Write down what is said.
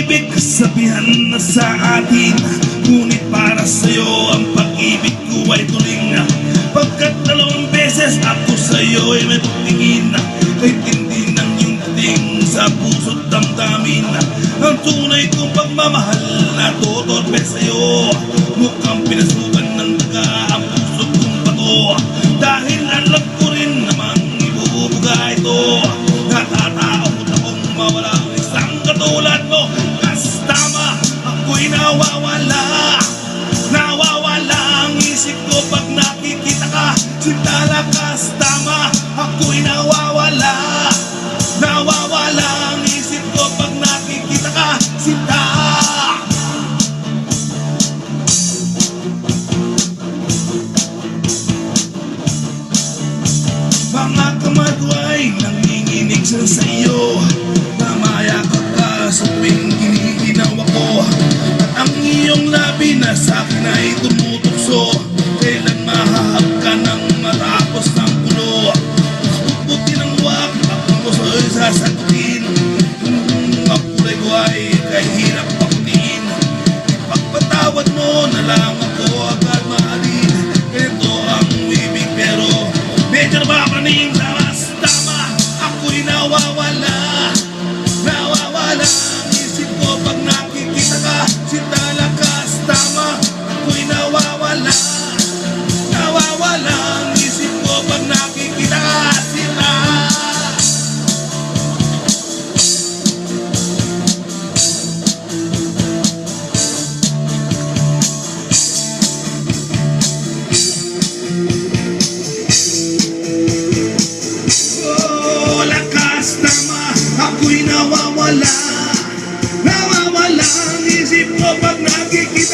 pag-ibig kasabihan na sa atin, ngunit para sa'yo ang pag-ibig ko ay tuling. Pagkat 2 beses ako sa'yo ay may pagtingin, kay tindi ng iyong dating sa puso't damdamin. Ang tunay kong pagmamahal na tutorpe sa'yo, mukhang pinasukan ng daga ang puso't kong bato. Dahil alam ko rin namang ibubuga ito, natatakot akong mawala ang isang katulad mo. Kastama, ako'y nawawala ang isip ko pag nakikita ka. Sintala, kastama, ako'y nawawala ang isip ko pag nakikita ka. Sinta, mga kamay ko ay nanginginig sa sa'yo, namayakap ka sa tuwing giniginaw ako. At ang iyong labi na sa'kin ay tumutukso, kailan mahahag ka nang matapos ng pulo. Puputi ng wak, ako ko sa'yo'y sasagutin. Ang kulay ko ay kahirap pakunin. Ipagpatawad mo na lang ako agad mahalin. Ganito ang ibig pero medyo napapraning. Tama, ako'y nawawala ang isip ko pag nakikita ka. Sintala, kastama, ako'y nawawala ang isip ko pag nakikita ka. Sila, ako'y nawawala ang isip ko pag nakikita